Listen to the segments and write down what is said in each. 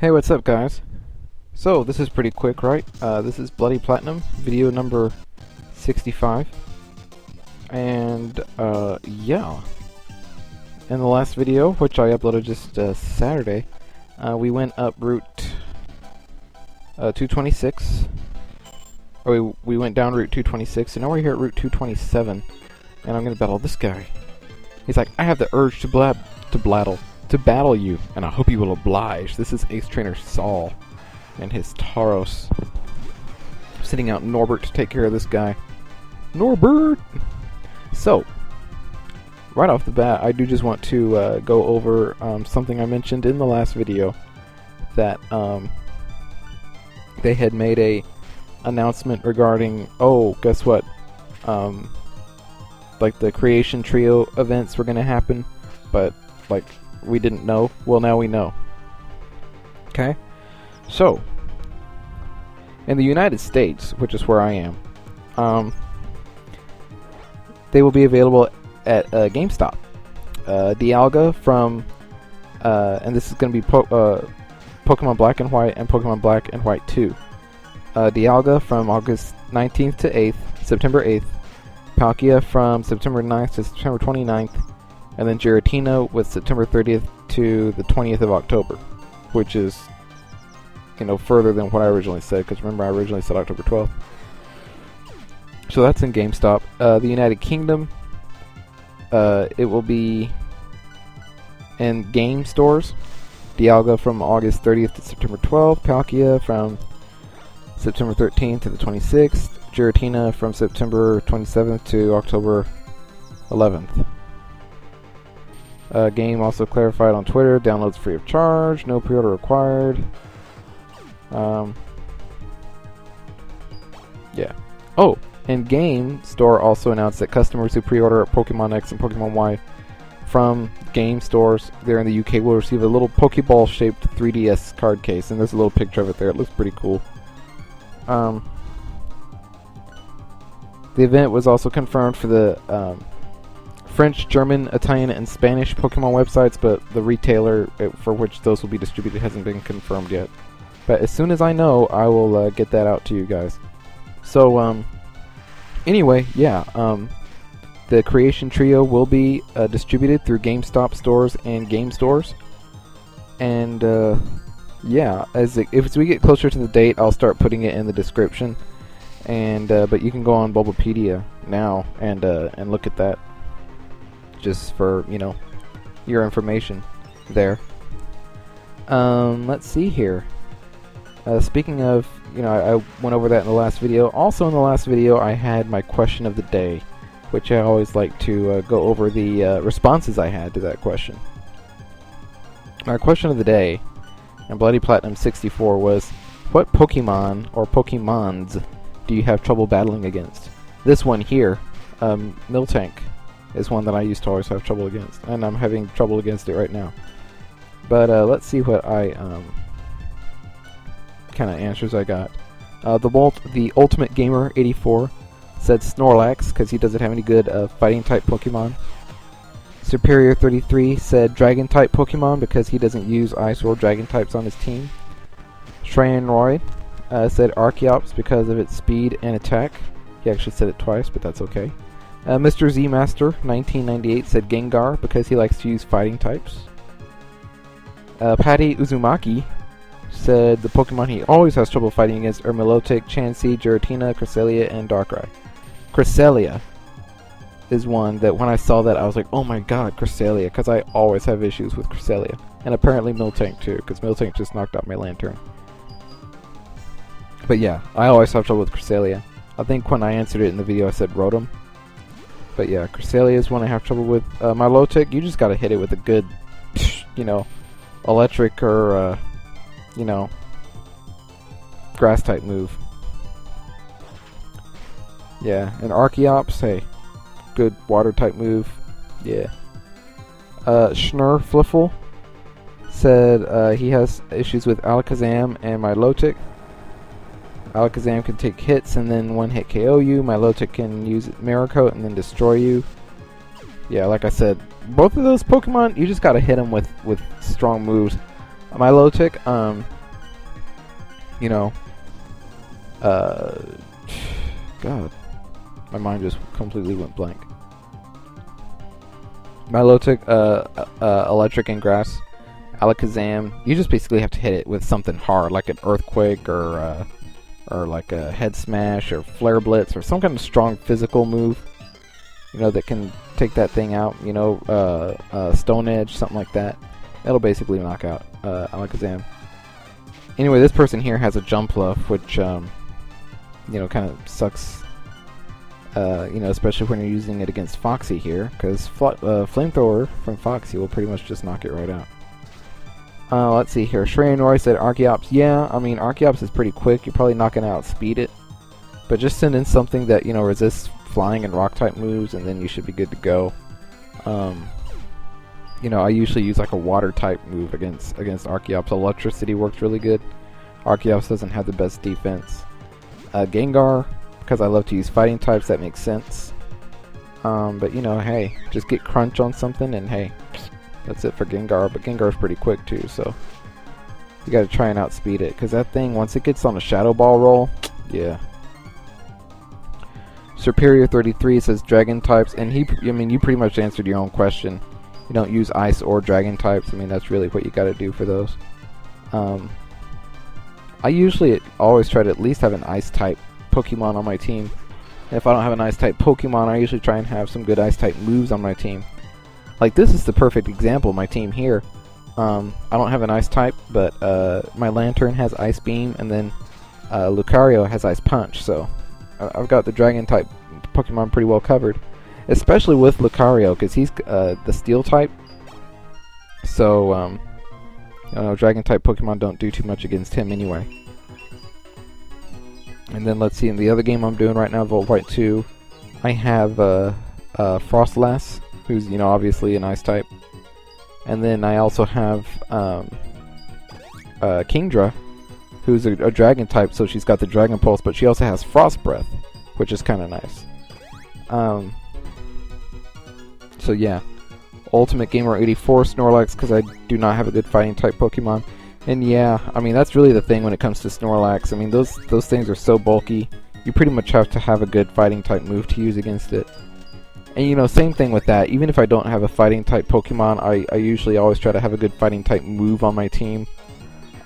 Hey, what's up, guys? So, this is pretty quick, right? This is Bloody Platinum, video number 65. And, yeah. In the last video, which I uploaded just Saturday, we went up Route 226. Or we went down Route 226, and now we're here at Route 227. And I'm gonna battle this guy. He's like, I have the urge to battle you, and I hope you will oblige. This is Ace Trainer Saul and his Tauros. Sitting out Norbert to take care of this guy. Norbert! So, right off the bat, I do just want to go over something I mentioned in the last video. That they had made a announcement regarding, oh, guess what? Like the Creation Trio events were going to happen, but like we didn't know. Well, now we know. Okay? So, in the United States, which is where I am, they will be available at GameStop. Dialga from, and this is going to be Pokemon Black and White and Pokemon Black and White 2. Dialga from August 19th to 8th, September 8th. Palkia from September 9th to September 29th. And then Giratina with September 30th to the 20th of October, which is, you know, further than what I originally said, because remember I originally said October 12th. So that's in GameStop. The United Kingdom, it will be in game stores. Dialga from August 30th to September 12th. Palkia from September 13th to the 26th. Giratina from September 27th to October 11th. Game also clarified on Twitter. Downloads free of charge. No pre-order required. Yeah. Oh, and Game Store also announced that customers who pre-order Pokemon X and Pokemon Y from game stores there in the UK will receive a little Pokeball-shaped 3DS card case, and there's a little picture of it there. It looks pretty cool. The event was also confirmed for the French, German, Italian, and Spanish Pokemon websites, but the retailer for which those will be distributed hasn't been confirmed yet. But as soon as I know, I will get that out to you guys. So, anyway, yeah, the Creation Trio will be distributed through GameStop stores and game stores. And, yeah, as we get closer to the date, I'll start putting it in the description. And, but you can go on Bulbapedia now and look at that. Just for, you know, your information there. Let's see here. Speaking of, you know, I went over that in the last video. Also in the last video, I had my question of the day, which I always like to go over the responses I had to that question. My question of the day, and Bloody Platinum 64, was, what Pokemon or Pokemons do you have trouble battling against? This one here, Miltank, is one that I used to always have trouble against, and I'm having trouble against it right now. But let's see what I kind of answers I got. The Ultimate Gamer 84 said Snorlax because he doesn't have any good fighting type Pokemon. Superior 33 said Dragon type Pokemon because he doesn't use Ice or Dragon types on his team. Shrayan Roy said Archeops because of its speed and attack. He actually said it twice, but that's okay. Mr. Z Master 1998 said Gengar because he likes to use fighting types. Patty Uzumaki said the Pokemon he always has trouble fighting against are Milotic, Chansey, Giratina, Cresselia, and Darkrai. Cresselia is one that when I saw that I was like, oh my god, Cresselia, because I always have issues with Cresselia. And apparently Miltank too, because Miltank just knocked out my Lantern. But yeah, I always have trouble with Cresselia. I think when I answered it in the video I said Rotom. But yeah, Cresselia is one I have trouble with. Milotic, you just gotta hit it with a good, you know, electric or, you know, grass type move. Yeah, and Archeops, hey, good water type move. Yeah. Schnurfliffle said he has issues with Alakazam and Milotic. Alakazam can take hits and then one hit KO you. Milotic can use Mirror Coat and then destroy you. Yeah, like I said, both of those Pokemon, you just gotta hit them with strong moves. Milotic, you know, God, my mind just completely went blank. Milotic, Electric and Grass, Alakazam. You just basically have to hit it with something hard, like an Earthquake or like a Head Smash or Flare Blitz or some kind of strong physical move, you know, that can take that thing out. You know, Stone Edge, something like that. That'll basically knock out Alakazam. Anyway, this person here has a Jumpluff, which, you know, kind of sucks, you know, especially when you're using it against Foxy here, because Flamethrower from Foxy will pretty much just knock it right out. Let's see here. Shreyanori said Archeops. Yeah, I mean, Archeops is pretty quick. You're probably not going to outspeed it. But just send in something that, you know, resists flying and rock-type moves, and then you should be good to go. You know, I usually use like a water-type move against Archeops. Electricity works really good. Archeops doesn't have the best defense. Gengar, because I love to use fighting types, that makes sense. But, you know, hey, just get Crunch on something, and hey, that's it for Gengar. But Gengar's pretty quick, too, so you gotta try and outspeed it, because that thing, once it gets on a Shadow Ball roll, yeah. Superior 33 says Dragon types, and I mean, you pretty much answered your own question. You don't use Ice or Dragon types. I mean, that's really what you gotta do for those. I usually always try to at least have an Ice type Pokemon on my team. And if I don't have an Ice type Pokemon, I usually try and have some good Ice type moves on my team. Like, this is the perfect example of my team here. I don't have an Ice type, but my Lantern has Ice Beam, and then Lucario has Ice Punch, so I've got the Dragon type Pokemon pretty well covered. Especially with Lucario, because he's the Steel type. So, you know, Dragon type Pokemon don't do too much against him anyway. And then let's see, in the other game I'm doing right now, Volt White 2, I have Frostlass, who's, you know, obviously an Ice type. And then I also have Kingdra, who's a Dragon type, so she's got the Dragon Pulse, but she also has Frost Breath, which is kind of nice. So yeah, Ultimate Gamer 84 Snorlax, because I do not have a good fighting type Pokemon. And yeah, I mean, that's really the thing when it comes to Snorlax. I mean, those things are so bulky, you pretty much have to have a good fighting type move to use against it. And you know, same thing with that. Even if I don't have a fighting type Pokemon, I usually always try to have a good fighting type move on my team.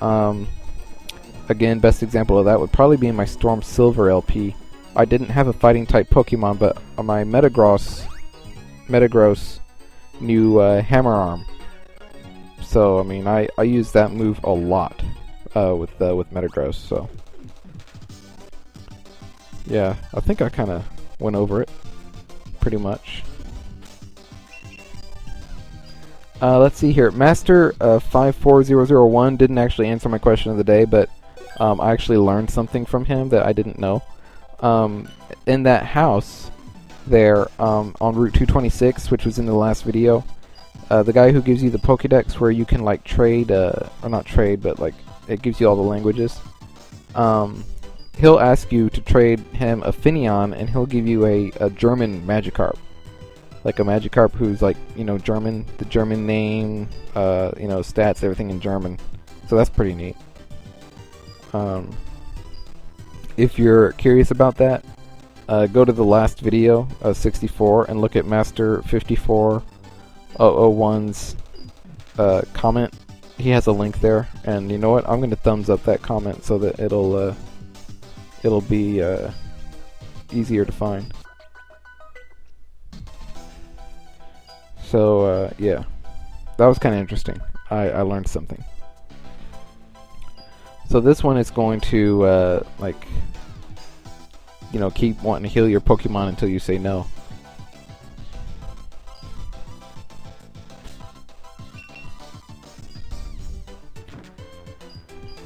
Again, best example of that would probably be in my Storm Silver LP. I didn't have a fighting type Pokemon, but my Metagross knew Hammer Arm. So I mean, I use that move a lot with Metagross. So yeah, I think I kind of went over it pretty much. Let's see here. Master 54001 didn't actually answer my question of the day, but I actually learned something from him that I didn't know. In that house there on Route 226, which was in the last video, the guy who gives you the Pokédex where you can like trade, or not trade, but like it gives you all the languages. He'll ask you to trade him a Finneon, and he'll give you a German Magikarp. Like a Magikarp who's like, you know, German, the German name, you know, stats, everything in German. So that's pretty neat. If you're curious about that, go to the last video, 64, and look at Master 54001's comment. He has a link there, and you know what? I'm going to thumbs up that comment so that it'll be easier to find. So yeah, that was kind of interesting. I learned something. So this one is going to like, you know, keep wanting to heal your Pokemon until you say no.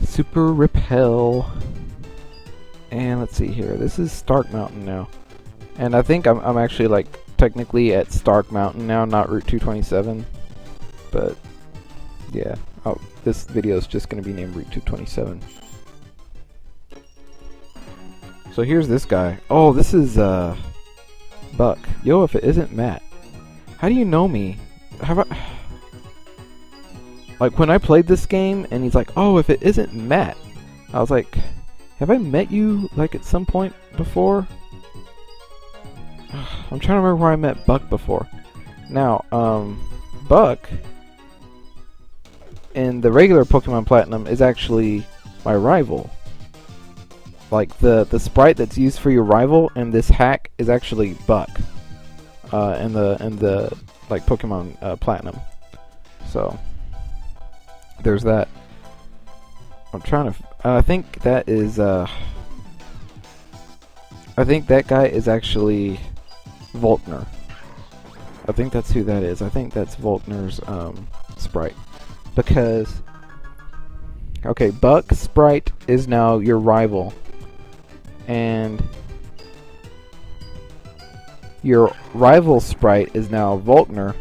Super Repel. And let's see here. This is Stark Mountain now. And I think I'm actually like technically at Stark Mountain now, not Route 227. But yeah, this video is just going to be named Route 227. So here's this guy. Oh, this is Buck. Yo, if it isn't Matt. How do you know me? Like, when I played this game, and he's like, oh, if it isn't Matt. I was like, have I met you, like, at some point before? I'm trying to remember where I met Buck before. Now, Buck, in the regular Pokemon Platinum, is actually my rival. Like, the sprite that's used for your rival in this hack is actually Buck. In the like, Pokemon Platinum. So, there's that. I'm trying to... I think that is, I think that guy is actually Volkner. I think that's who that is. I think that's Volkner's, sprite. Because... Okay, Buck's sprite is now your rival. And... your rival sprite is now Volkner.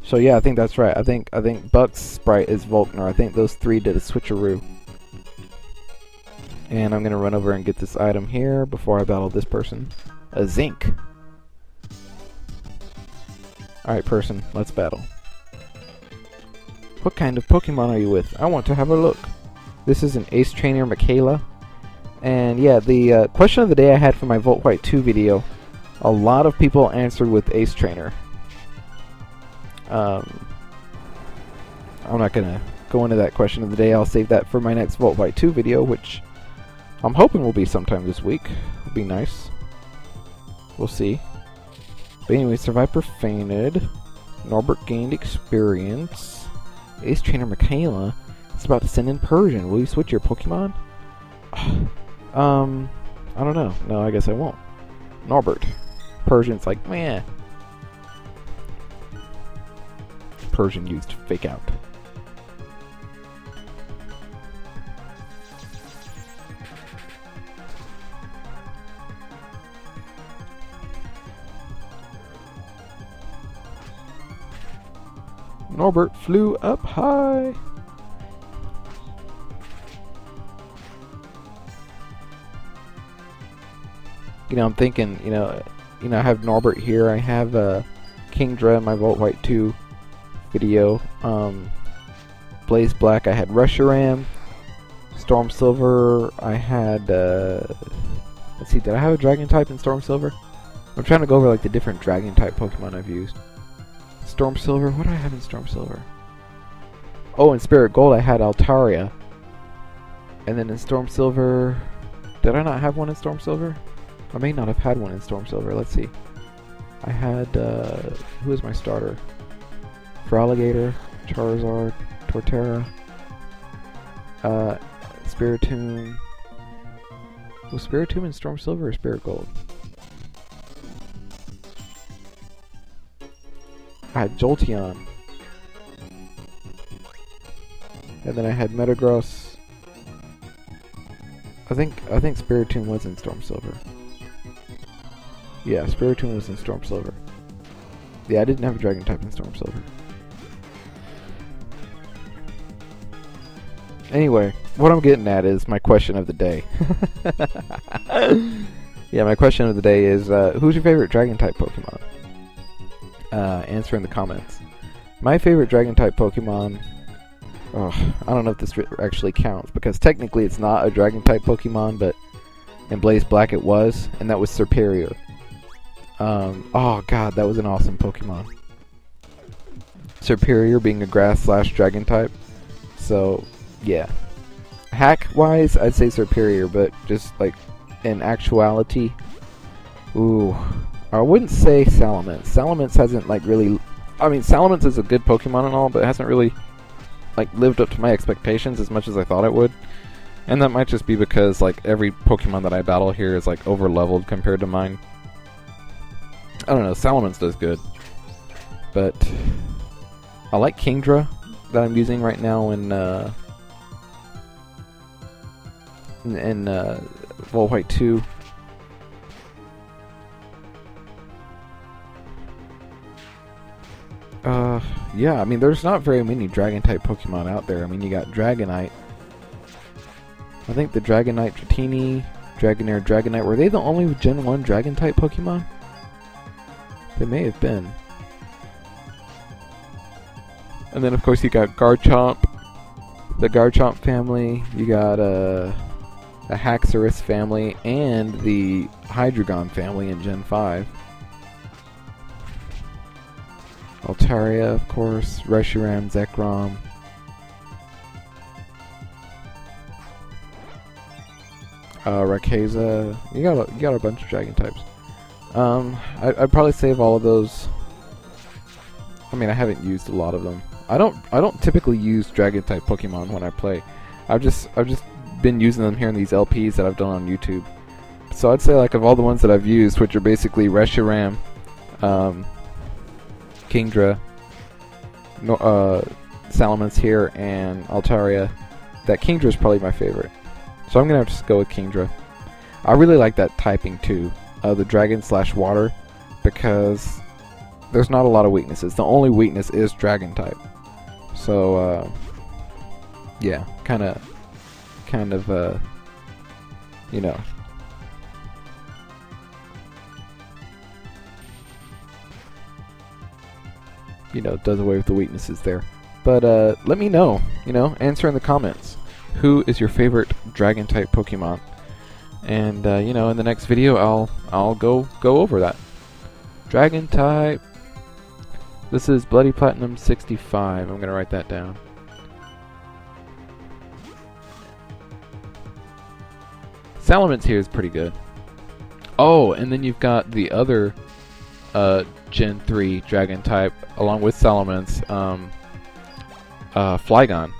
So yeah, I think that's right. I think Buck's sprite is Volkner. I think those three did a switcheroo. And I'm gonna run over and get this item here before I battle this person. A zinc. Alright, person, let's battle. What kind of Pokemon are you with? I want to have a look. This is an Ace Trainer Michaela. And yeah, the question of the day I had for my Volt White 2 video, a lot of people answered with Ace Trainer. I'm not gonna go into that question of the day. I'll save that for my next Volt White 2 video, which I'm hoping will be sometime this week. It'll be nice. We'll see. But anyway, Survivor fainted. Norbert gained experience. Ace Trainer Michaela is about to send in Persian. Will you switch your Pokemon? I don't know. No, I guess I won't. Norbert. Persian's like, meh. Persian used Fake Out. Norbert flew up high. You know, I'm thinking, you know, I have Norbert here. I have Kingdra in my Volt White 2 video. Blaze Black, I had Reshiram. Storm Silver, I had, let's see, did I have a Dragon type in Storm Silver? I'm trying to go over like the different Dragon type Pokemon I've used. Storm Silver, what do I have in Storm Silver? Oh, in Spirit Gold I had Altaria. And then in Storm Silver, did I not have one in Storm Silver? I may not have had one in Storm Silver, let's see. I had, who is my starter? Feraligatr, Charizard, Torterra, Spiritomb. Was Spiritomb in Storm Silver or Spirit Gold? I had Jolteon. And then I had Metagross. I think Spiritomb was in Storm Silver. Yeah, Spiritomb was in Storm Silver. Yeah, I didn't have a Dragon type in Storm Silver. Anyway, what I'm getting at is my question of the day. Yeah, my question of the day is, who's your favorite Dragon type Pokemon? Answer in the comments. My favorite Dragon type Pokemon... Oh, I don't know if this actually counts, because technically it's not a Dragon type Pokemon, but in Blaze Black it was, and that was Serperior. Oh god, that was an awesome Pokemon. Serperior being a grass/dragon type. So, yeah. Hack-wise, I'd say Serperior, but just, like, in actuality... Ooh... I wouldn't say Salamence. Salamence hasn't, like, really... I mean, Salamence is a good Pokemon and all, but it hasn't really, like, lived up to my expectations as much as I thought it would. And that might just be because, like, every Pokemon that I battle here is, like, over-leveled compared to mine. I don't know, Salamence does good. But I like Kingdra that I'm using right now in Volt White 2. Yeah, I mean, there's not very many Dragon-type Pokemon out there. I mean, you got Dragonite. I think the Dragonite, Dratini, Dragonair, Dragonite, were they the only Gen 1 Dragon-type Pokemon? They may have been. And then of course you got Garchomp, the Garchomp family. You got a Haxorus family and the Hydreigon family in Gen 5. Altaria, of course, Reshiram, Zekrom. Rayquaza. You got a bunch of dragon types. I'd probably save all of those. I mean, I haven't used a lot of them. I don't typically use dragon type Pokemon when I play. I've just been using them here in these LPs that I've done on YouTube. So I'd say, like, of all the ones that I've used, which are basically Reshiram, Kingdra, Salamence here, and Altaria, that Kingdra is probably my favorite. So I'm gonna have to just go with Kingdra. I really like that typing too, the dragon / water, because there's not a lot of weaknesses. The only weakness is dragon type. So yeah, kind of you know. Does away with the weaknesses there. But let me know, answer in the comments. Who is your favorite dragon type Pokemon? And in the next video I'll go over that. Dragon type. This is Bloody Platinum 65. I'm gonna write that down. Salamence here is pretty good. Oh, and then you've got the other Gen 3 dragon type along with Salamence, Flygon.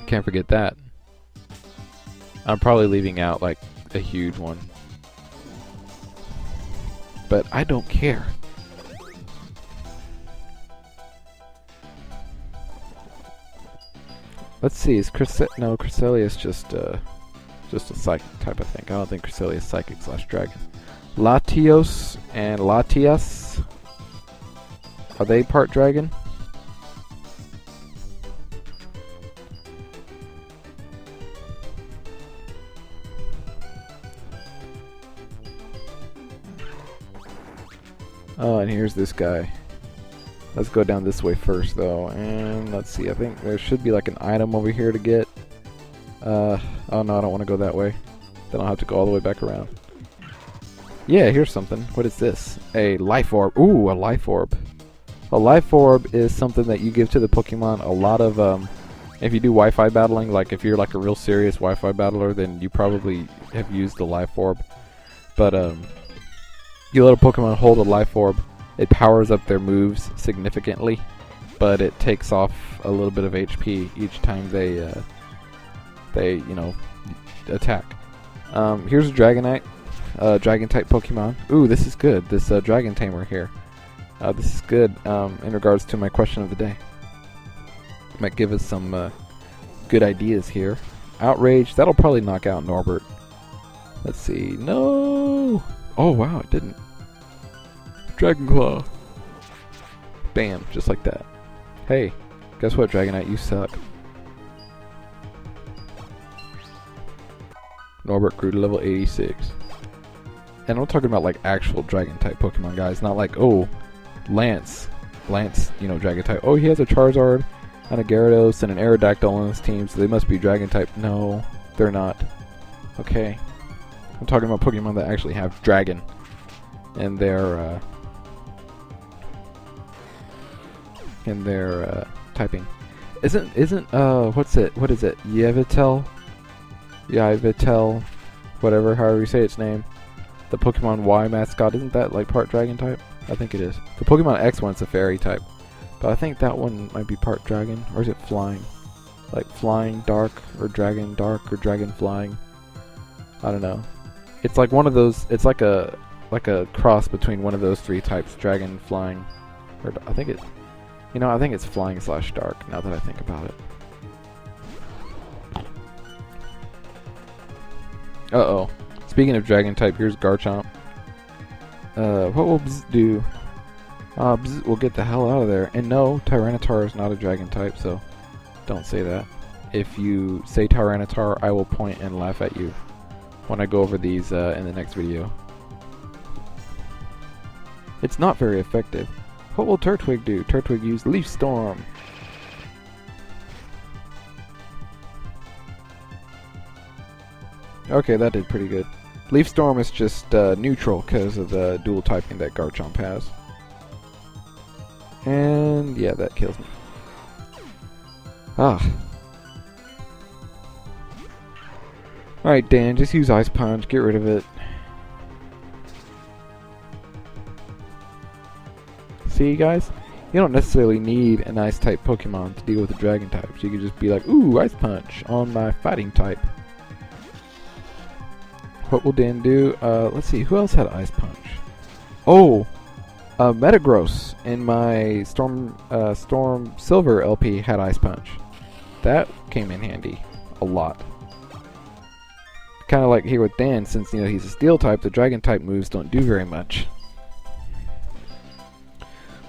Can't forget that. I'm probably leaving out like a huge one, but I don't care. Let's see, is Cresselia is just a psychic type, I think. I don't think Cresselia is psychic / dragon. Latios and Latias, are they part dragon? Oh, and here's this guy. Let's go down this way first, though, and let's see. I think there should be like an item over here to get. Oh no, I don't want to go that way. Then I'll have to go all the way back around. Yeah, here's something. What is this? A life orb. Ooh, a life orb. A life orb is something that you give to the Pokemon. A lot of if you do Wi-Fi battling, like if you're like a real serious Wi-Fi battler, then you probably have used the life orb. But you let a Pokemon hold a life orb, it powers up their moves significantly, but it takes off a little bit of HP each time they attack. Here's a Dragonite, dragon type Pokemon. Ooh, this is good. This Dragon Tamer here. This is good in regards to my question of the day. Might give us some good ideas here. Outrage, that'll probably knock out Norbert. Let's see. No! Oh wow, it didn't. Dragon Claw. Bam, just like that. Hey, guess what, Dragonite? You suck. Norbert grew to level 86. And I'm talking about like actual dragon type Pokemon, guys. Not like, oh, Lance, dragon type. Oh, he has a Charizard and a Gyarados and an Aerodactyl on his team, so they must be dragon type. No, they're not. Okay. I'm talking about Pokemon that actually have dragon in their typing. What is it? Yveltal, whatever, however you say its name. The Pokemon Y mascot, isn't that like part dragon type? I think it is. The Pokemon X one's a fairy type, but I think that one might be part dragon, or is it flying? Like flying dark, or dragon dark, or dragon flying. I don't know. It's like one of those. It's like a cross between one of those three types: dragon, flying, or I think it's flying / dark. Now that I think about it. Uh-oh. Speaking of dragon type, here's Garchomp. What will Bzz do? Bzz will get the hell out of there. And no, Tyranitar is not a dragon type, so don't say that. If you say Tyranitar, I will point and laugh at you when I go over these in the next video. It's not very effective. What will Turtwig do? Turtwig use Leaf Storm. Okay, that did pretty good. Leaf Storm is just neutral because of the dual typing that Garchomp has. And yeah, that kills me. Ah. Alright, Dan, just use Ice Punch, get rid of it. See, guys? You don't necessarily need an Ice-type Pokemon to deal with the Dragon types. You can just be like, ooh, Ice Punch on my Fighting type. What will Dan do? Let's see, who else had Ice Punch? Oh! Metagross in my Storm Silver LP had Ice Punch. That came in handy a lot. Kind of like here with Dan, since he's a Steel type, the Dragon type moves don't do very much.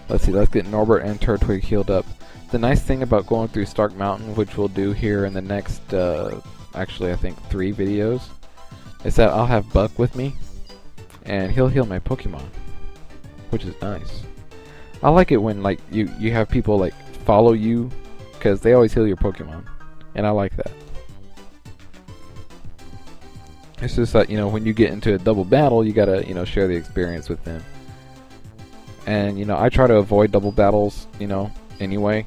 Let's see, let's get Norbert and Turtwig healed up. The nice thing about going through Stark Mountain, which we'll do here in the next, actually I think 3 videos, is that I'll have Buck with me, and he'll heal my Pokemon, which is nice. I like it when like you have people like follow you, because they always heal your Pokemon, and I like that. It's just that when you get into a double battle, you gotta share the experience with them. And I try to avoid double battles, anyway.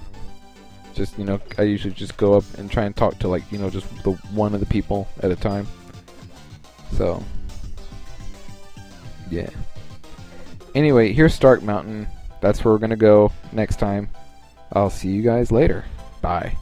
Just I usually just go up and try and talk to like just the one of the people at a time. So yeah. Anyway, here's Stark Mountain. That's where we're gonna go next time. I'll see you guys later. Bye.